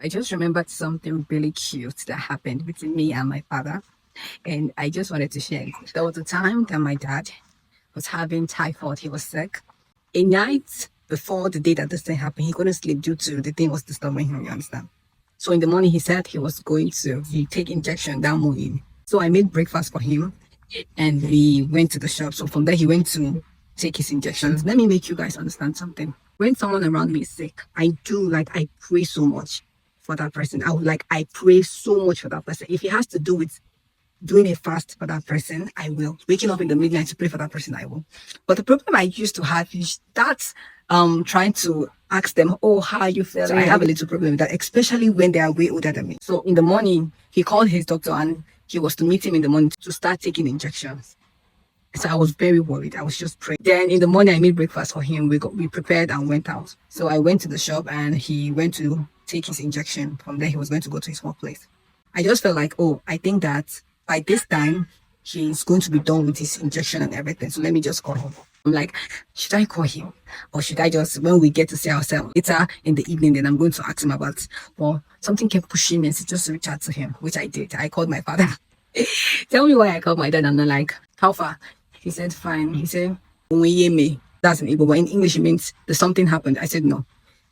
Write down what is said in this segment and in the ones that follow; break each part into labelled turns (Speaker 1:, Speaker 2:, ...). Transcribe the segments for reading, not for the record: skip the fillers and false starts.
Speaker 1: I just remembered something really cute that happened between me and my father, and I just wanted to share it. There was a time that my dad was having typhoid. He was sick. A night before the day that this thing happened, he couldn't sleep due to the thing was disturbing him, you understand? So in the morning, he said he was going to take injection that morning. So I made breakfast for him, and we went to the shop. So from there, he went to take his injections. Let me make you guys understand something. When someone around me is sick, I pray so much for that person. I pray so much for that person. If it has to do with doing a fast for that person, I will. Waking up in the midnight to pray for that person, I will. But the problem I used to have is that trying to ask them, oh, how are you feeling? So I have a little problem with that, especially when they are way older than me. So in the morning, he called his doctor and he was to meet him in the morning to start taking injections. So I was very worried. I was just praying. Then in the morning, I made breakfast for him. We prepared and went out. So I went to the shop and he went to take his injection. From there, he was going to go to his workplace. I just felt like, oh, I think that by this time, he's going to be done with his injection and everything. So let me just call him. I'm like, should I call him? Or should I just, when we get to see ourselves later in the evening, then I'm going to ask him about, well, something kept pushing me to just reach out to him, which I did. I called my father. Tell me why I called my dad. And I'm like, how far? He said, fine. He said, me. That's in Igbo, but in English it means there's something happened. I said, no.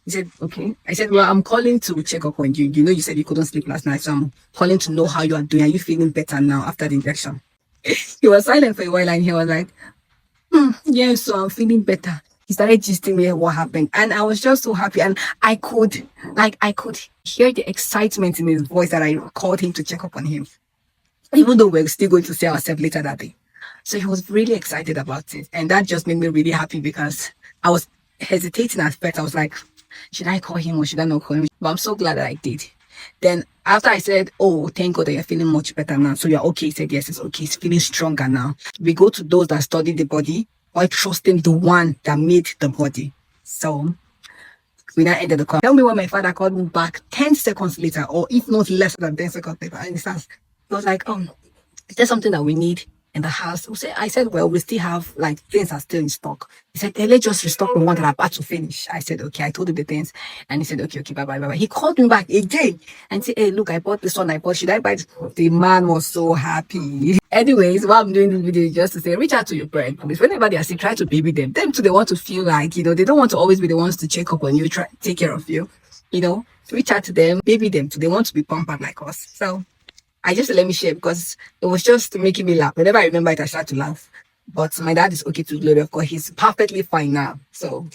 Speaker 1: He said, okay. I said, well, I'm calling to check up on you. You know, you said you couldn't sleep last night, so I'm calling to know how you are doing. Are you feeling better now after the injection? He was silent for a while and he was like, yeah, so I'm feeling better. He started gisting me what happened. And I was just so happy. And I could hear the excitement in his voice that I called him to check up on him, even though we're still going to see ourselves later that day. So he was really excited about it. And that just made me really happy because I was hesitating at first. I was like, should I call him or should I not call him? But I'm so glad that I did. Then after I said, oh, thank God that you're feeling much better now. So you're okay. He said, yes, it's okay. He's feeling stronger now. We go to those that study the body while trusting the one that made the body. So we now ended the call. Tell me when my father called me back 10 seconds later, or if not less than 10 seconds later. And he was like, is there something that we need in the house? I said, well, we still have like things are still in stock. He said, hey, let's just restock the one that I'm about to finish. I said, okay. I told him the things and he said, okay, bye bye. He called me back again and said, hey, look, I bought this one. Should I buy this? The man was so happy. Anyways, what I'm doing this video is just to say, reach out to your parents. Please, whenever they are sick, try to baby them. Them too, they want to feel like, they don't want to always be the ones to check up on you, try take care of you. Reach out to them, baby them too. They want to be pampered like us. So I just let me share because it was just making me laugh. Whenever I remember it, I start to laugh. But my dad is okay to glory of God. He's perfectly fine now. So